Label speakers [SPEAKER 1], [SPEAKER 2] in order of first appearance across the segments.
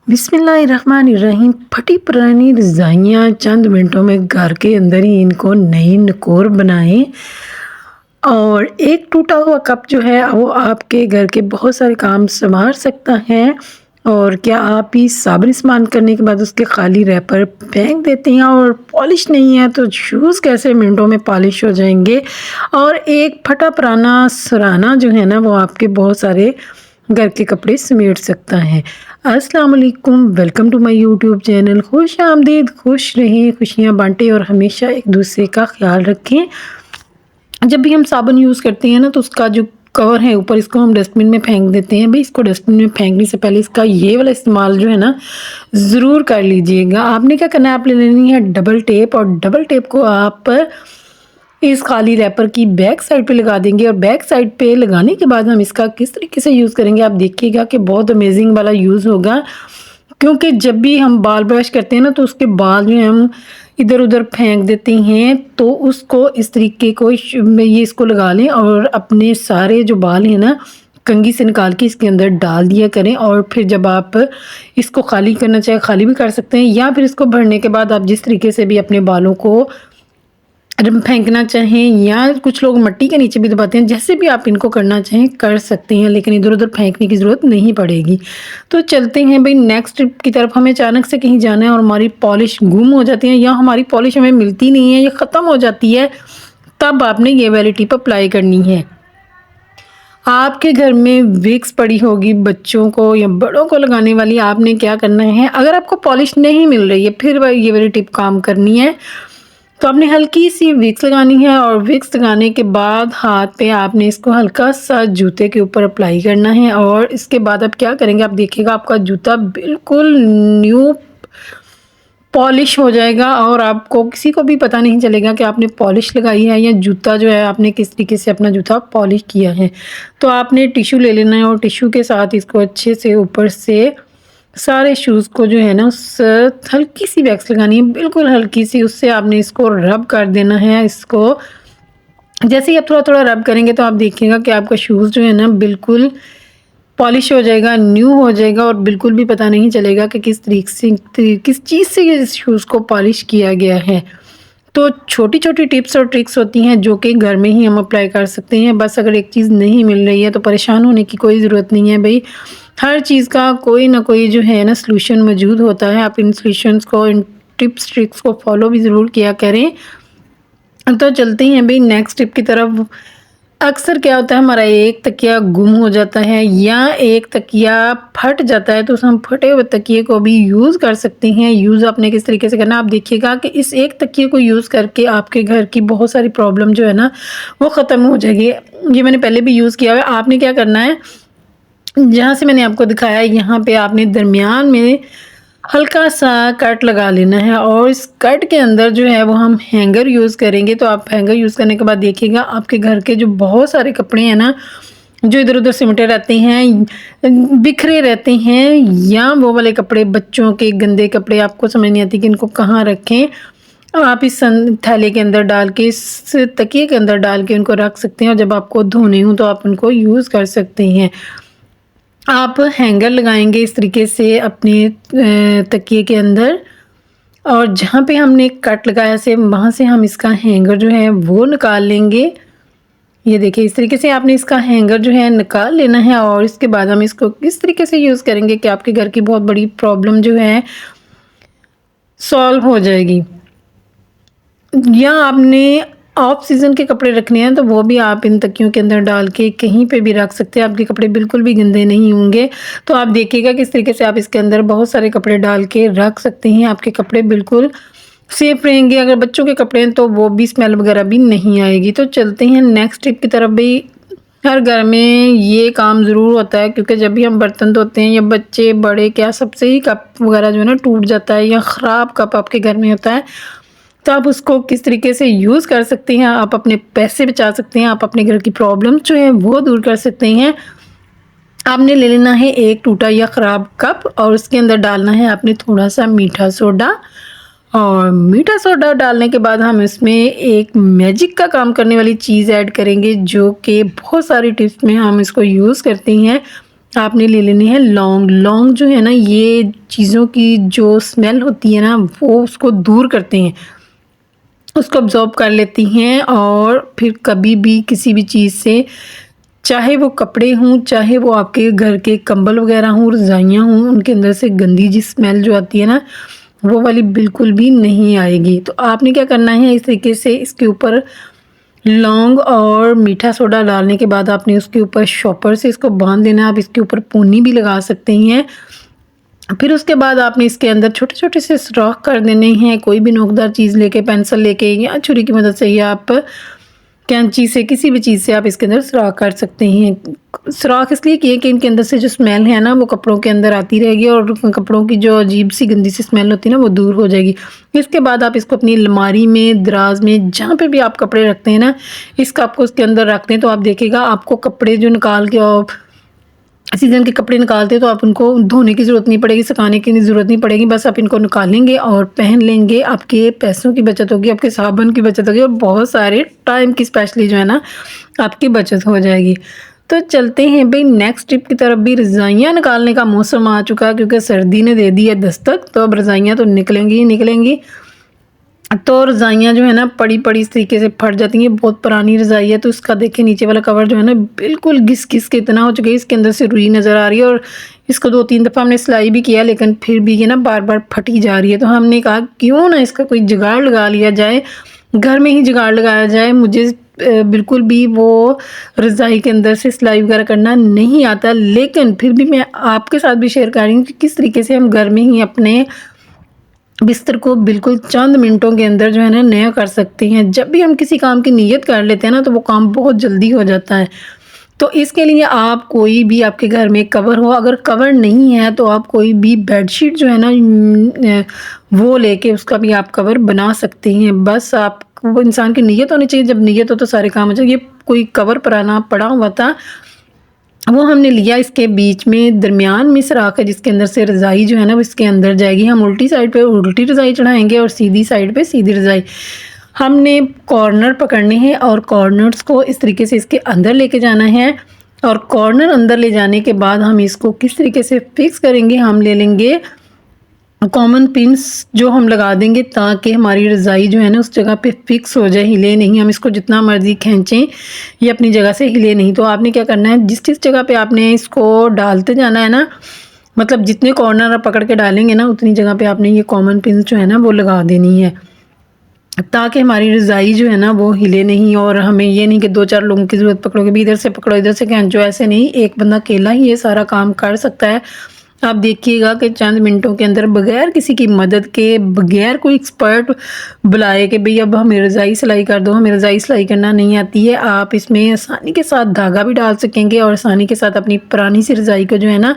[SPEAKER 1] बिस्मिल्लाहिर्रहमानिर्रहीम। फटी पुरानी रज़ाइयाँ चंद मिनटों में घर के अंदर ही इनको नई नकोर बनाएं। और एक टूटा हुआ कप जो है वो आपके घर के बहुत सारे काम संवार सकता है। और क्या आप ही साबुन इस्तेमाल करने के बाद उसके खाली रैपर फेंक देते हैं और पॉलिश नहीं है तो शूज़ कैसे मिनटों में पॉलिश हो जाएंगे। और एक फटा पुराना सराहना जो है ना वो आपके बहुत सारे घर के कपड़े समेट सकता है। अस्सलाम वालेकुम, welcome to my YouTube channel. खुश आमदीद, खुश रहें, खुशियाँ बांटें और हमेशा एक दूसरे का ख्याल रखें। जब भी हम साबुन यूज़ करते हैं ना तो उसका जो कवर है ऊपर इसको हम डस्टबिन में फेंक देते हैं। भाई इसको डस्टबिन में फेंकने से पहले इसका ये वाला इस्तेमाल जो है ना ज़रूर कर लीजिएगा। आपने क्या करना है, आप ले लेनी है डबल टेप और डबल टेप को आप इस खाली रैपर की बैक साइड पे लगा देंगे। और बैक साइड पे लगाने के बाद हम इसका किस तरीके से यूज़ करेंगे आप देखिएगा कि बहुत अमेजिंग वाला यूज़ होगा। क्योंकि जब भी हम बाल ब्रश करते हैं ना तो उसके बाल जो है हम इधर उधर फेंक देते हैं, तो उसको इस तरीके को ये इसको लगा लें और अपने सारे जो बाल हैं ना कंघी से निकाल के इसके अंदर डाल दिया करें। और फिर जब आप इसको खाली करना चाहे खाली भी कर सकते हैं, या फिर इसको भरने के बाद आप जिस तरीके से भी अपने बालों को फेंकना चाहें, या कुछ लोग मिट्टी के नीचे भी दबाते हैं, जैसे भी आप इनको करना चाहें कर सकते हैं, लेकिन इधर उधर फेंकने की ज़रूरत नहीं पड़ेगी। तो चलते हैं भाई नेक्स्ट ट्रिप की तरफ। हमें अचानक से कहीं जाना है और हमारी पॉलिश गुम हो जाती है या हमारी पॉलिश हमें मिलती नहीं है, ये ख़त्म हो जाती है, तब आपने ये वाली टिप अप्लाई करनी है। आपके घर में विक्स पड़ी होगी बच्चों को या बड़ों को लगाने वाली, आपने क्या करना है, अगर आपको पॉलिश नहीं मिल रही है फिर ये वाली टिप काम करनी है। तो आपने हल्की सी विक्स लगानी है और विक्स लगाने के बाद हाथ पे आपने इसको हल्का सा जूते के ऊपर अप्लाई करना है। और इसके बाद आप क्या करेंगे, आप देखिएगा आपका जूता बिल्कुल न्यू पॉलिश हो जाएगा और आपको किसी को भी पता नहीं चलेगा कि आपने पॉलिश लगाई है या जूता जो है आपने किस तरीके से अपना जूता पॉलिश किया है। तो आपने टिश्यू ले लेना है और टिश्यू के साथ इसको अच्छे से ऊपर से सारे शूज़ को जो है ना उस हल्की सी वैक्स लगानी है, बिल्कुल हल्की सी, उससे आपने इसको रब कर देना है। इसको जैसे ही आप थोड़ा थोड़ा रब करेंगे तो आप देखिएगा कि आपका शूज़ जो है ना बिल्कुल पॉलिश हो जाएगा, न्यू हो जाएगा और बिल्कुल भी पता नहीं चलेगा कि किस तरीके से किस चीज़ से इस शूज़ को पॉलिश किया गया है। तो छोटी छोटी टिप्स और ट्रिक्स होती हैं जो कि घर में ही हम अप्लाई कर सकते हैं। बस अगर एक चीज़ नहीं मिल रही है तो परेशान होने की कोई ज़रूरत नहीं है भाई, हर चीज़ का कोई ना कोई जो है ना सलूशन मौजूद होता है। आप इन सलूशंस को, इन टिप्स ट्रिक्स को फॉलो भी ज़रूर किया करें। तो चलते हैं भाई नेक्स्ट टिप की तरफ। अक्सर क्या होता है, हमारा एक तकिया गुम हो जाता है या एक तकिया फट जाता है, तो उस हम फटे हुए तकिए को भी यूज़ कर सकते हैं। यूज़ आपने किस तरीके से करना, आप देखिएगा कि इस एक तकिए को यूज़ करके आपके घर की बहुत सारी प्रॉब्लम जो है ना वो ख़त्म हो जाएगी। ये मैंने पहले भी यूज़ किया हुआ है। आपने क्या करना है, जहाँ से मैंने आपको दिखाया यहाँ पे आपने दरमियान में हल्का सा कट लगा लेना है और इस कट के अंदर जो है वो हम हैंगर यूज़ करेंगे। तो आप हैंगर यूज़ करने के बाद देखिएगा आपके घर के जो बहुत सारे कपड़े हैं ना जो इधर उधर सिमटे रहते हैं, बिखरे रहते हैं, या वो वाले कपड़े बच्चों के गंदे कपड़े आपको समझ नहीं आती कि इनको कहाँ रखें, आप इस थैले के अंदर डाल के, इस तकिए के अंदर डाल के उनको रख सकते हैं। और जब आपको धोने हो तो आप उनको यूज़ कर सकते हैं। आप हैंगर लगाएंगे इस तरीके से अपने तकिए के अंदर, और जहाँ पे हमने कट लगाया से वहाँ से हम इसका हैंगर जो है वो निकाल लेंगे। ये देखिए इस तरीके से आपने इसका हैंगर जो है निकाल लेना है। और इसके बाद हम इसको किस तरीके से यूज़ करेंगे कि आपके घर की बहुत बड़ी प्रॉब्लम जो है सॉल्व हो जाएगी। या आपने ऑफ सीज़न के कपड़े रखने हैं तो वो भी आप इन तकियों के अंदर डाल के कहीं पे भी रख सकते हैं, आपके कपड़े बिल्कुल भी गंदे नहीं होंगे। तो आप देखिएगा किस तरीके से आप इसके अंदर बहुत सारे कपड़े डाल के रख सकते हैं, आपके कपड़े बिल्कुल सेफ रहेंगे। अगर बच्चों के कपड़े हैं तो वो भी स्मेल वगैरह भी नहीं आएगी। तो चलते हैं नेक्स्ट टिप की तरफ। भी हर घर में ये काम ज़रूर होता है, क्योंकि जब भी हम बर्तन धोते हैं या बच्चे बड़े क्या सबसे ही कप वगैरह जो है ना टूट जाता है या ख़राब कप आपके घर में होता है, तो आप उसको किस तरीके से यूज़ कर सकते हैं, आप अपने पैसे बचा सकते हैं, आप अपने घर की प्रॉब्लम जो है वो दूर कर सकते हैं। आपने ले लेना है एक टूटा या ख़राब कप और उसके अंदर डालना है आपने थोड़ा सा मीठा सोडा। और मीठा सोडा डालने के बाद हम इसमें एक मैजिक का काम करने वाली चीज़ ऐड करेंगे जो कि बहुत सारी टिप्स में हम इसको यूज़ करते हैं। आपने ले लेनी है लौंग। लौंग जो है ना, ये चीज़ों की जो स्मेल होती है ना, वो उसको दूर करते हैं, उसको अब्ज़ॉर्ब कर लेती हैं। और फिर कभी भी किसी भी चीज़ से, चाहे वो कपड़े हों, चाहे वो आपके घर के कंबल वगैरह हों, रज़ाइयाँ हों, उनके अंदर से गंदी जी स्मेल जो आती है ना, वो वाली बिल्कुल भी नहीं आएगी। तो आपने क्या करना है, इस तरीके से इसके ऊपर लौंग और मीठा सोडा डालने के बाद आपने उसके ऊपर शॉपर से इसको बांध देना है। आप इसके ऊपर पोनी भी लगा सकते हैं। फिर उसके बाद आपने इसके अंदर छोटे-छोटे से सुराख कर देने हैं। कोई भी नोकदार चीज़ लेके, पेंसिल लेके या छुरी की मदद से, या आप कैंची से, किसी भी चीज़ से आप इसके अंदर सुराख कर सकते हैं। सुराख इसलिए किए कि इनके अंदर से जो स्मेल है ना, वो कपड़ों के अंदर आती रहेगी और कपड़ों की जो अजीब-सी गंदी-सी स्मेल होती है ना, वो दूर हो जाएगी। इसके बाद आप इसको अपनी अलमारी में, दराज में, जहाँ पे भी आप कपड़े रखते हैं ना, इस कप को उसके अंदर रख दें, तो आप देखिएगा आपको कपड़े जो निकाल के सीज़न के कपड़े निकालते हो तो आप उनको धोने की ज़रूरत नहीं पड़ेगी, सुखाने की ज़रूरत नहीं पड़ेगी। बस आप इनको निकालेंगे और पहन लेंगे। आपके पैसों की बचत होगी, आपके साबुन की बचत होगी और बहुत सारे टाइम की स्पेशली जो है ना, आपकी बचत हो जाएगी। तो चलते हैं भई नेक्स्ट टिप की तरफ भी। रज़ाइयाँ निकालने का मौसम आ चुका है, क्योंकि सर्दी ने दे दी है दस्तक, तो अब रज़ाइयाँ तो निकलेंगी ही निकलेंगी। तो रज़ाइयाँ जो है ना, पड़ी-पड़ी इस तरीके से फट जाती हैं। बहुत पुरानी रज़ाई है, तो इसका देखिए नीचे वाला कवर जो है ना, बिल्कुल घिस-घिस के इतना हो चुका है, इसके अंदर से रुई नज़र आ रही है। और इसको 2-3 दफ़ा हमने सिलाई भी किया, लेकिन फिर भी ये ना बार-बार फटी जा रही है। तो हमने कहा क्यों ना इसका कोई जुगाड़ लगा लिया जाए, घर में ही जुगाड़ लगाया जाए। मुझे बिल्कुल भी वो रज़ाई के अंदर से सिलाई वगैरह करना नहीं आता, लेकिन फिर भी मैं आपके साथ भी शेयर कर रही हूँ कि किस तरीके से हम घर में ही अपने बिस्तर को बिल्कुल चंद मिनटों के अंदर जो है ना, नया कर सकते हैं। जब भी हम किसी काम की नीयत कर लेते हैं ना, तो वो काम बहुत जल्दी हो जाता है। तो इसके लिए आप कोई भी आपके घर में कवर हो, अगर कवर नहीं है तो आप कोई भी बेडशीट जो है ना, वो लेके उसका भी आप कवर बना सकते हैं। बस आप, वो इंसान की नीयत होनी चाहिए, जब नीयत हो तो सारे काम हो जाए। ये कोई कवर पुराना पड़ा हुआ था, वो हमने लिया, इसके बीच में दरमियान में सुराख है जिसके अंदर से रज़ाई जो है ना, वो इसके अंदर जाएगी। हम उल्टी साइड पे उल्टी रज़ाई चढ़ाएँगे और सीधी साइड पे सीधी रज़ाई। हमने कॉर्नर पकड़ने हैं और कॉर्नर्स को इस तरीके से इसके अंदर लेके जाना है। और कॉर्नर अंदर ले जाने के बाद हम इसको किस तरीके से फिक्स करेंगे, हम ले लेंगे कॉमन पिन्स, जो हम लगा देंगे ताकि हमारी रज़ाई जो है ना, उस जगह पे फिक्स हो जाए, हिले नहीं। हम इसको जितना मर्ज़ी खींचें, ये अपनी जगह से हिले नहीं। तो आपने क्या करना है, जिस जगह पे आपने इसको डालते जाना है ना, मतलब जितने कॉर्नर आप पकड़ के डालेंगे ना, उतनी जगह पे आपने ये कॉमन पिन्स जो है ना, वो लगा देनी है, ताकि हमारी रज़ाई जो है ना, वो हिले नहीं। और हमें ये नहीं कि 2-4 लोगों की ज़रूरत पकड़ोगे भी, इधर से पकड़ो, इधर से खींचो, ऐसे नहीं। एक बंदा अकेला ही ये सारा काम कर सकता है। आप देखिएगा कि चंद मिनटों के अंदर, बगैर किसी की मदद के, बगैर कोई एक्सपर्ट बुलाए कि भई अब हमें रज़ाई सिलाई कर दो, हमें रज़ाई सिलाई करना नहीं आती है, आप इसमें आसानी के साथ धागा भी डाल सकेंगे और आसानी के साथ अपनी पुरानी सी रज़ाई को जो है ना,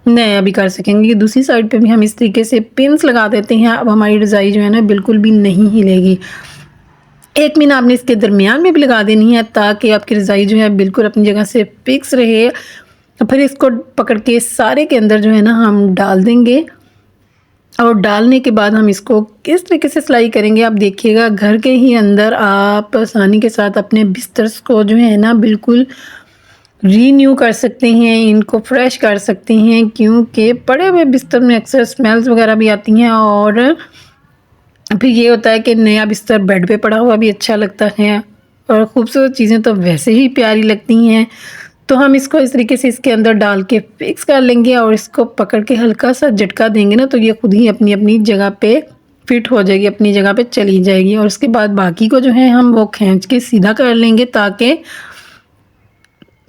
[SPEAKER 1] नया भी कर सकेंगे। दूसरी साइड पे भी हम इस तरीके से पिन्स लगा देते हैं। अब हमारी रज़ाई जो है ना, बिल्कुल भी नहीं हिलेगी। एक पिन आपने इसके दरमियान में भी लगा देनी है, ताकि आपकी रज़ाई जो है बिल्कुल अपनी जगह से फिक्स रहे। तो फिर इसको पकड़ के सारे के अंदर जो है ना, हम डाल देंगे। और डालने के बाद हम इसको किस तरीके से सिलाई करेंगे, आप देखिएगा। घर के ही अंदर आप आसानी के साथ अपने बिस्तर्स को जो है ना, बिल्कुल रीन्यू कर सकते हैं, इनको फ्रेश कर सकते हैं, क्योंकि पड़े हुए बिस्तर में अक्सर स्मेल्स वगैरह भी आती हैं। और फिर ये होता है कि नया बिस्तर बेड पे पड़ा हुआ भी अच्छा लगता है, और खूबसूरत चीज़ें तो वैसे ही प्यारी लगती हैं। तो हम इसको इस तरीके से इसके अंदर डाल के फिक्स कर लेंगे और इसको पकड़ के हल्का सा झटका देंगे ना, तो ये खुद ही अपनी अपनी जगह पे फिट हो जाएगी, अपनी जगह पे चली जाएगी। और उसके बाद बाकी को जो है हम वो खींच के सीधा कर लेंगे, ताकि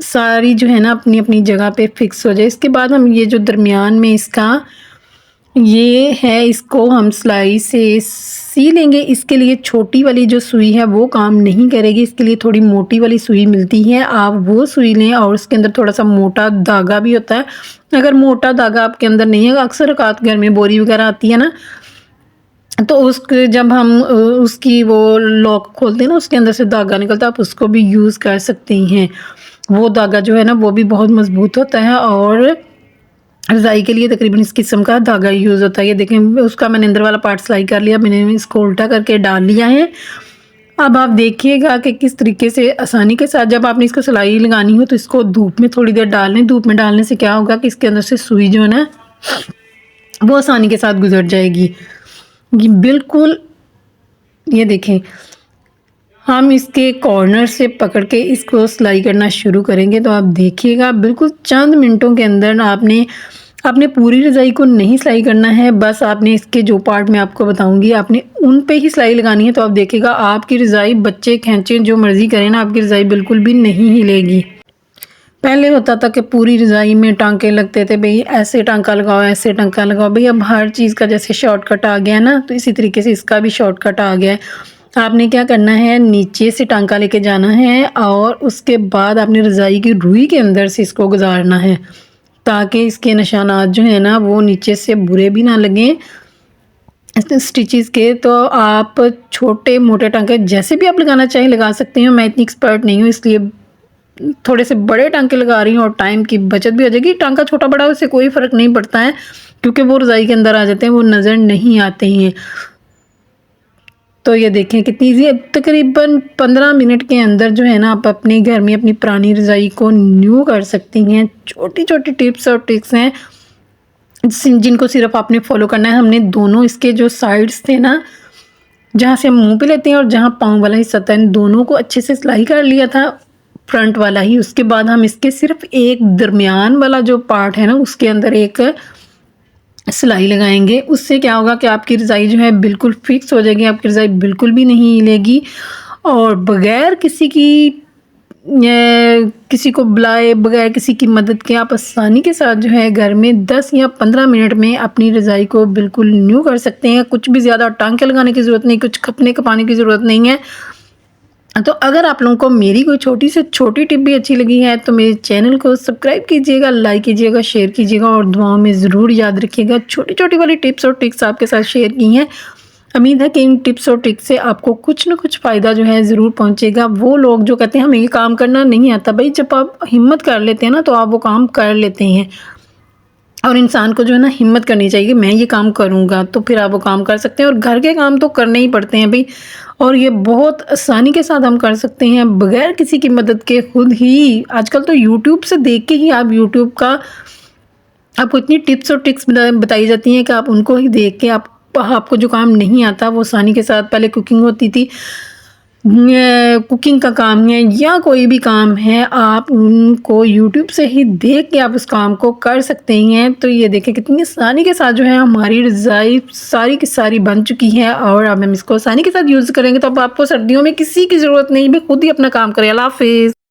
[SPEAKER 1] सारी जो है ना, अपनी अपनी जगह पे फिक्स हो जाए। इसके बाद हम ये जो दरमियान में इसका ये है, इसको हम सिलाई से सी लेंगे। इसके लिए छोटी वाली जो सुई है वो काम नहीं करेगी, इसके लिए थोड़ी मोटी वाली सुई मिलती है, आप वो सुई लें। और उसके अंदर थोड़ा सा मोटा धागा भी होता है। अगर मोटा धागा आपके अंदर नहीं है, अक्सर औकात घर में बोरी वगैरह आती है ना, तो उसके जब हम उसकी वो लॉक खोलते हैं ना, उसके अंदर से धागा निकलता है, आप उसको भी यूज़ कर सकते हैं। वो धागा जो है ना, वो भी बहुत मज़बूत होता है और रज़ाई के लिए तकरीबन इस किस्म का धागा यूज़ होता है। ये देखें, उसका मैंने अंदर वाला पार्ट सिलाई कर लिया, मैंने इसको उल्टा करके डाल लिया है। अब आप देखिएगा कि किस तरीके से आसानी के साथ जब आपने इसको सिलाई लगानी हो तो इसको धूप में थोड़ी देर डाल लें। धूप में डालने से क्या होगा कि इसके अंदर से सुई जो है ना वो आसानी के साथ गुजर जाएगी। ये बिल्कुल, ये देखें, हम इसके कॉर्नर से पकड़ के इसको सिलाई करना शुरू करेंगे तो आप देखिएगा बिल्कुल चंद मिनटों के अंदर आपने आपने पूरी रज़ाई को नहीं सिलाई करना है, बस आपने इसके जो पार्ट मैं आपको बताऊंगी आपने उन पे ही सिलाई लगानी है। तो आप देखिएगा आपकी रज़ाई बच्चे खींचें जो मर्ज़ी करें ना, आपकी रज़ाई बिल्कुल भी नहीं हिलेगी। पहले होता था कि पूरी रज़ाई में टांके लगते थे, भाई ऐसे टांका लगाओ ऐसे टांका लगाओ, भाई अब हर चीज़ का जैसे शॉर्टकट आ गया ना, तो इसी तरीके से इसका भी शॉर्टकट आ गया है। आपने क्या करना है, नीचे से टांका लेके जाना है और उसके बाद आपने रज़ाई की रुई के अंदर से इसको गुजारना है ताकि इसके निशानात जो है ना वो नीचे से बुरे भी ना लगें स्टिचेस के। तो आप छोटे मोटे टांके जैसे भी आप लगाना चाहें लगा सकते हैं। मैं इतनी एक्सपर्ट नहीं हूँ इसलिए थोड़े से बड़े टांके लगा रही हूँ और टाइम की बचत भी हो जाएगी। टांका छोटा बड़ा उससे कोई फ़र्क नहीं पड़ता है क्योंकि वो रज़ाई के अंदर आ जाते हैं, वो नज़र नहीं आते हैं। तो ये देखें कितनी ईजी है। तकरीबन 15 मिनट के अंदर जो है ना आप अपने घर में अपनी पुरानी रज़ाई को न्यू कर सकती हैं। छोटी छोटी टिप्स और ट्रिक्स हैं जिनको सिर्फ आपने फॉलो करना है। हमने दोनों इसके जो साइड्स थे ना, जहाँ से हम मुंह पे लेते हैं और जहाँ पाँव वाला हिस्सा था, इन दोनों को अच्छे से सिलाई कर लिया था, फ्रंट वाला ही। उसके बाद हम इसके सिर्फ एक दरमियान वाला जो पार्ट है ना उसके अंदर एक सिलाई लगाएंगे। उससे क्या होगा कि आपकी रज़ाई जो है बिल्कुल फिक्स हो जाएगी, आपकी रज़ाई बिल्कुल भी नहीं हिलेगी और बग़ैर किसी को बुलाए, बग़ैर किसी की मदद के आप आसानी के साथ जो है घर में 10 या 15 मिनट में अपनी रज़ाई को बिल्कुल न्यू कर सकते हैं। कुछ भी ज़्यादा टांके लगाने की ज़रूरत नहीं, कुछ खपने खपाने की ज़रूरत नहीं है। तो अगर आप लोगों को मेरी कोई छोटी से छोटी टिप भी अच्छी लगी है तो मेरे चैनल को सब्सक्राइब कीजिएगा, लाइक कीजिएगा, शेयर कीजिएगा और दुआओं में ज़रूर याद रखिएगा। छोटी छोटी वाली टिप्स और ट्रिक्स आपके साथ शेयर की हैं। उम्मीद है कि इन टिप्स और ट्रिक्स से आपको कुछ ना कुछ फ़ायदा जो है ज़रूर पहुंचेगा। वो लोग जो कहते हैं हमें ये काम करना नहीं आता, भाई जब आप हिम्मत कर लेते हैं ना तो आप वो काम कर लेते हैं। और इंसान को जो है ना हिम्मत करनी चाहिए कि मैं ये काम करूँगा, तो फिर आप वो काम कर सकते हैं। और घर के काम तो करने ही पड़ते हैं भाई, और ये बहुत आसानी के साथ हम कर सकते हैं बगैर किसी की मदद के। खुद ही आजकल तो यूट्यूब से देख के ही आप यूट्यूब का आपको इतनी टिप्स और ट्रिक्स बताई जाती हैं कि आप उनको ही देख के आपको जो काम नहीं आता वो आसानी के साथ, पहले कुकिंग होती थी, कुकिंग का काम है या कोई भी काम है, आप उनको यूट्यूब से ही देख के आप उस काम को कर सकते हैं। तो ये देखें कितनी आसानी के साथ जो है हमारी रज़ाई सारी की सारी बन चुकी है और अब हम इसको आसानी के साथ यूज़ करेंगे। तो अब आपको सर्दियों में किसी की ज़रूरत नहीं, भी खुद ही अपना काम करें। अल्लाह हाफ़िज़।